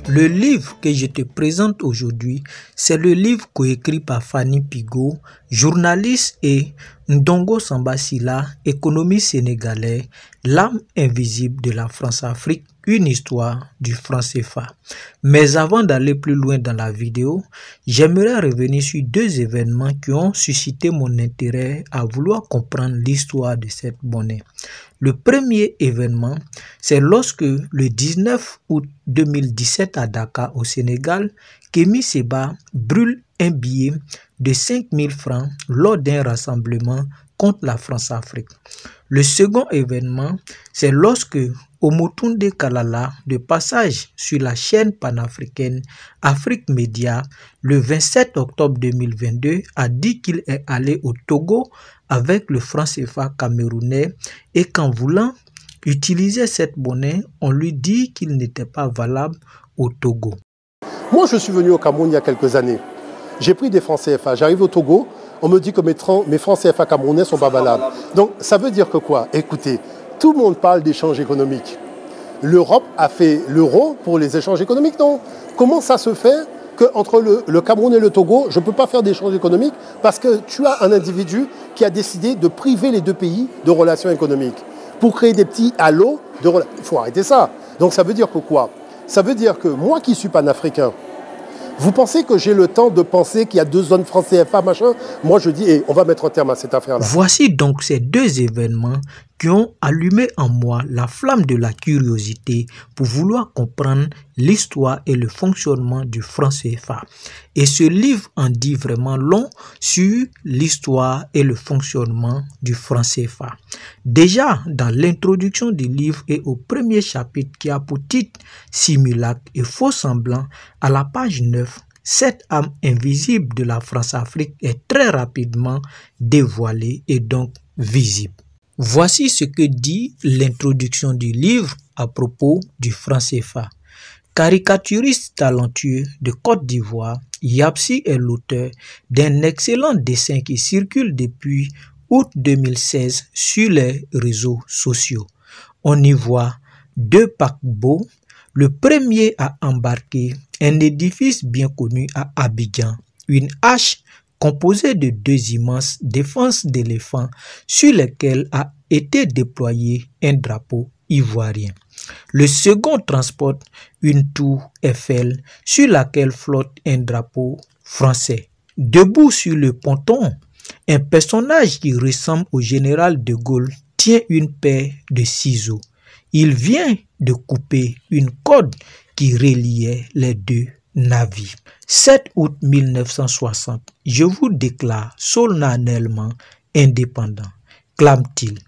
Le livre que je te présente aujourd'hui, c'est le livre coécrit par Fanny Pigot, journaliste, et Ndongo Samba Sylla, économiste sénégalais, L'âme invisible de la France-Afrique, une histoire du franc CFA. Mais avant d'aller plus loin dans la vidéo, j'aimerais revenir sur deux événements qui ont suscité mon intérêt à vouloir comprendre l'histoire de cette monnaie. Le premier événement, c'est lorsque le 19 août 2017 à Dakar au Sénégal, Kémi Séba brûle un billet de 5000 francs lors d'un rassemblement contre la France-Afrique. Le second événement, c'est lorsque Omotunde Kalala, de passage sur la chaîne panafricaine Afrique Média, le 27 octobre 2022, a dit qu'il est allé au Togo avec le franc CFA camerounais et qu'en voulant utiliser cette monnaie, on lui dit qu'il n'était pas valable au Togo. Moi, je suis venu au Cameroun il y a quelques années. J'ai pris des francs CFA. J'arrive au Togo, on me dit que mes francs CFA camerounais ne sont pas valables. Donc, ça veut dire que quoi? Écoutez, tout le monde parle d'échanges économiques. L'Europe a fait l'euro pour les échanges économiques, non? Comment ça se fait qu'entre le Cameroun et le Togo, je ne peux pas faire d'échanges économiques parce que tu as un individu qui a décidé de priver les deux pays de relations économiques pour créer des petits halos de relations. Il faut arrêter ça. Donc ça veut dire que quoi? Ça veut dire que moi qui suis panafricain, vous pensez que j'ai le temps de penser qu'il y a deux zones francs CFA, machin? Moi, je dis, on va mettre un terme à cette affaire-là. Voici donc ces deux événements qui ont allumé en moi la flamme de la curiosité pour vouloir comprendre l'histoire et le fonctionnement du franc CFA. Et ce livre en dit vraiment long sur l'histoire et le fonctionnement du franc CFA. Déjà, dans l'introduction du livre et au premier chapitre qui a pour titre « Simulacre et faux semblant », à la page 9, cette âme invisible de la France-Afrique est très rapidement dévoilée et donc visible. Voici ce que dit l'introduction du livre à propos du franc CFA. Caricaturiste talentueux de Côte d'Ivoire, Yapsi est l'auteur d'un excellent dessin qui circule depuis août 2016 sur les réseaux sociaux. On y voit deux paquebots. Le premier a embarqué un édifice bien connu à Abidjan, une hache composée de deux immenses défenses d'éléphants sur lesquelles a été déployé un drapeau ivoirien. Le second transporte une tour Eiffel sur laquelle flotte un drapeau français. Debout sur le ponton, un personnage qui ressemble au général de Gaulle tient une paire de ciseaux. Il vient de couper une corde qui reliait les deux navires. 7 août 1960, je vous déclare solennellement indépendant, clame-t-il.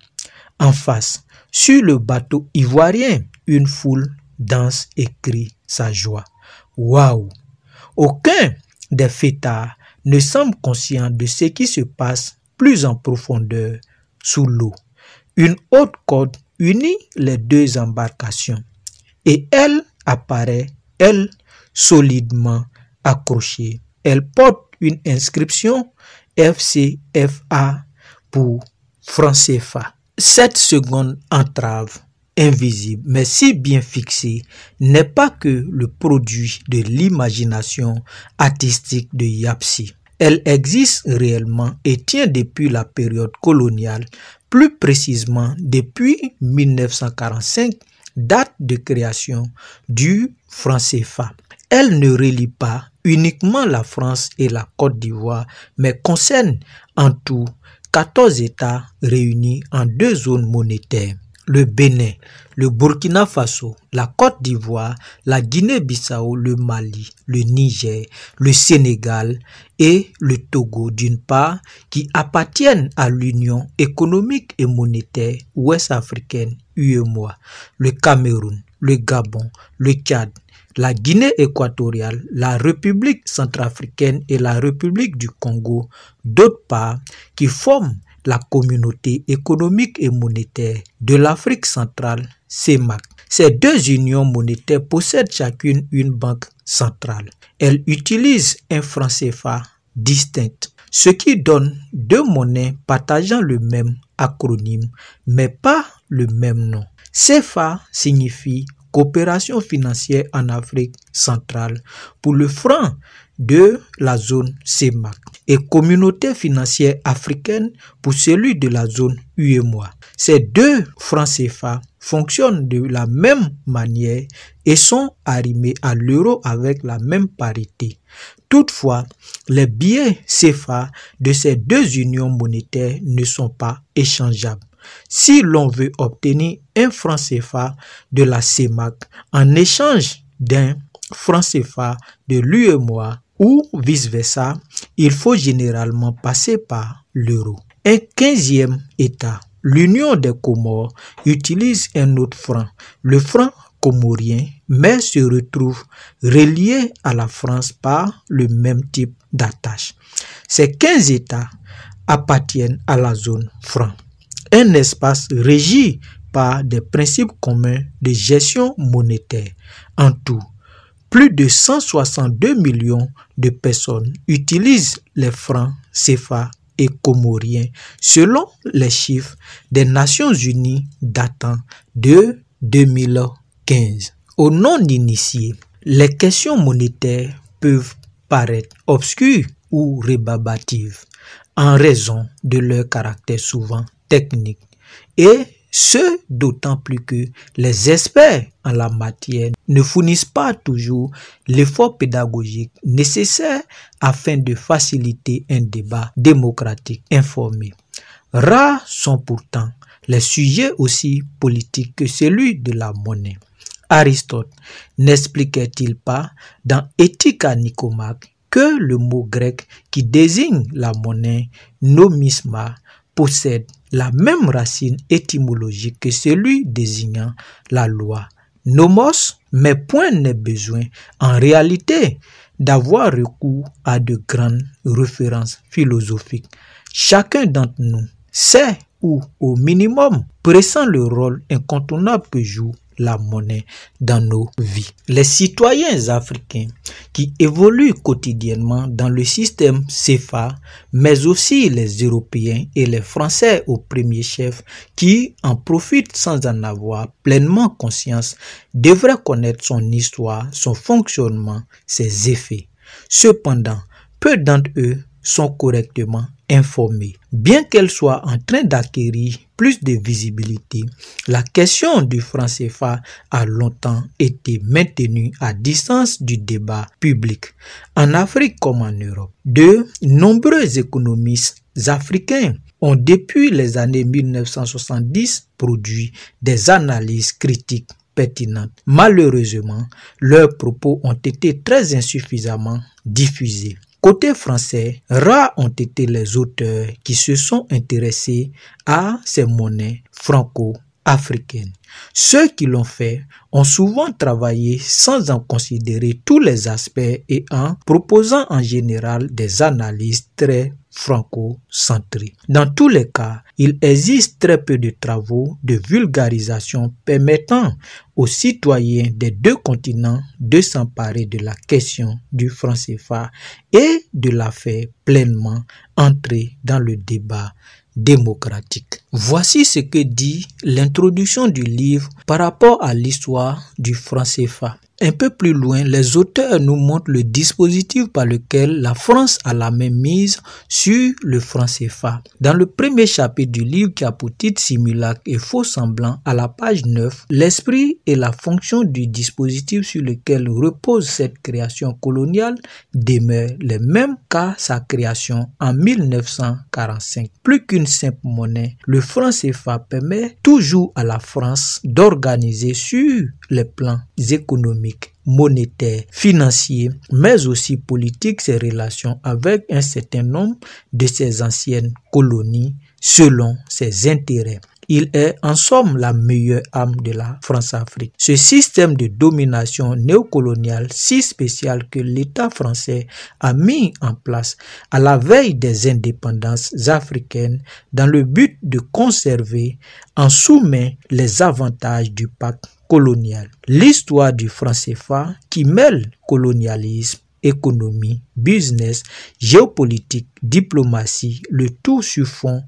En face, sur le bateau ivoirien, une foule danse et crie sa joie. Waouh! Aucun des fêtards ne semble conscient de ce qui se passe plus en profondeur sous l'eau. Une haute corde unit les deux embarcations et elle apparaît, elle, solidement accrochée. Elle porte une inscription FCFA pour franc CFA. Cette seconde entrave, invisible mais si bien fixée, n'est pas que le produit de l'imagination artistique de Yapsi. Elle existe réellement et tient depuis la période coloniale, plus précisément depuis 1945, date de création du franc CFA. Elle ne relie pas uniquement la France et la Côte d'Ivoire, mais concerne en tout 14 États réunis en deux zones monétaires. Le Bénin, le Burkina Faso, la Côte d'Ivoire, la Guinée-Bissau, le Mali, le Niger, le Sénégal et le Togo d'une part, qui appartiennent à l'Union économique et monétaire ouest-africaine UEMOA, le Cameroun, le Gabon, le Tchad, la Guinée équatoriale, la République centrafricaine et la République du Congo, d'autre part, qui forment la communauté économique et monétaire de l'Afrique centrale, CEMAC. Ces deux unions monétaires possèdent chacune une banque centrale. Elles utilisent un franc CFA distinct, ce qui donne deux monnaies partageant le même acronyme, mais pas le même nom. CFA signifie coopération financière en Afrique centrale pour le franc de la zone CEMAC et communauté financière africaine pour celui de la zone UEMOA. Ces deux francs CFA fonctionnent de la même manière et sont arrimés à l'euro avec la même parité. Toutefois, les billets CFA de ces deux unions monétaires ne sont pas échangeables. Si l'on veut obtenir un franc CFA de la CEMAC en échange d'un franc CFA de l'UEMOA ou vice-versa, il faut généralement passer par l'euro. Un 15e État, l'Union des Comores, utilise un autre franc, le franc comorien, mais se retrouve relié à la France par le même type d'attache. Ces 15 États appartiennent à la zone franc, un espace régi par des principes communs de gestion monétaire. En tout, plus de 162 millions de personnes utilisent les francs CFA et comoriens selon les chiffres des Nations Unies datant de 2015. Aux non-initiés, les questions monétaires peuvent paraître obscures ou rébarbatives en raison de leur caractère souvent technique, et ce d'autant plus que les experts en la matière ne fournissent pas toujours l'effort pédagogique nécessaire afin de faciliter un débat démocratique informé. Rares sont pourtant les sujets aussi politiques que celui de la monnaie. Aristote n'expliquait-il pas dans Éthique à Nicomaque que le mot grec qui désigne la monnaie, nomisma, possède la même racine étymologique que celui désignant la loi, nomos, mais point n'est besoin en réalité d'avoir recours à de grandes références philosophiques. Chacun d'entre nous sait ou au minimum pressent le rôle incontournable que joue la monnaie dans nos vies. Les citoyens africains qui évoluent quotidiennement dans le système CFA, mais aussi les Européens et les Français au premier chef qui en profitent sans en avoir pleinement conscience, devraient connaître son histoire, son fonctionnement, ses effets. Cependant, peu d'entre eux sont correctement informés. Bien qu'elle soit en train d'acquérir plus de visibilité, la question du franc CFA a longtemps été maintenue à distance du débat public. En Afrique comme en Europe, de nombreux économistes africains ont depuis les années 1970 produit des analyses critiques pertinentes. Malheureusement, leurs propos ont été très insuffisamment diffusés. Côté français, rares ont été les auteurs qui se sont intéressés à ces monnaies franco-africaines. Ceux qui l'ont fait ont souvent travaillé sans en considérer tous les aspects et en proposant en général des analyses très franco-centrées. Dans tous les cas, il existe très peu de travaux de vulgarisation permettant aux citoyens des deux continents de s'emparer de la question du franc CFA et de la faire pleinement entrer dans le débat démocratique. Voici ce que dit l'introduction du livre par rapport à l'histoire du franc CFA. Un peu plus loin, les auteurs nous montrent le dispositif par lequel la France a la main mise sur le franc CFA. Dans le premier chapitre du livre qui a pour titre Simulacre et faux semblant, à la page 9, l'esprit et la fonction du dispositif sur lequel repose cette création coloniale demeurent les mêmes qu'à sa création en 1945. Plus qu'une simple monnaie, le franc CFA permet toujours à la France d'organiser sur les plans économiques, monétaires, financiers, mais aussi politiques ses relations avec un certain nombre de ses anciennes colonies selon ses intérêts. Il est en somme la meilleure arme de la France-Afrique. Ce système de domination néocoloniale si spécial que l'État français a mis en place à la veille des indépendances africaines dans le but de conserver en sous-main les avantages du pacte colonial. L'histoire du franc CFA qui mêle colonialisme, économie, business, géopolitique, diplomatie, le tout sur fond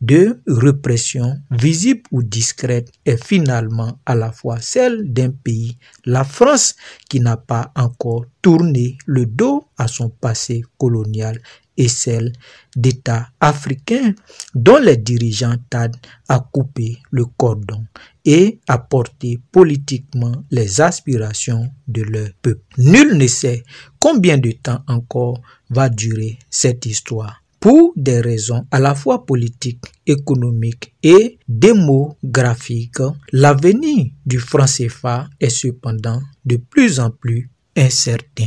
de répression, visible ou discrète, est finalement à la fois celle d'un pays, la France, qui n'a pas encore tourné le dos à son passé colonial, et celle d'États africains dont les dirigeants tardent à couper le cordon et à porter politiquement les aspirations de leur peuple. Nul ne sait combien de temps encore va durer cette histoire. Pour des raisons à la fois politiques, économiques et démographiques, l'avenir du franc CFA est cependant de plus en plus incertain.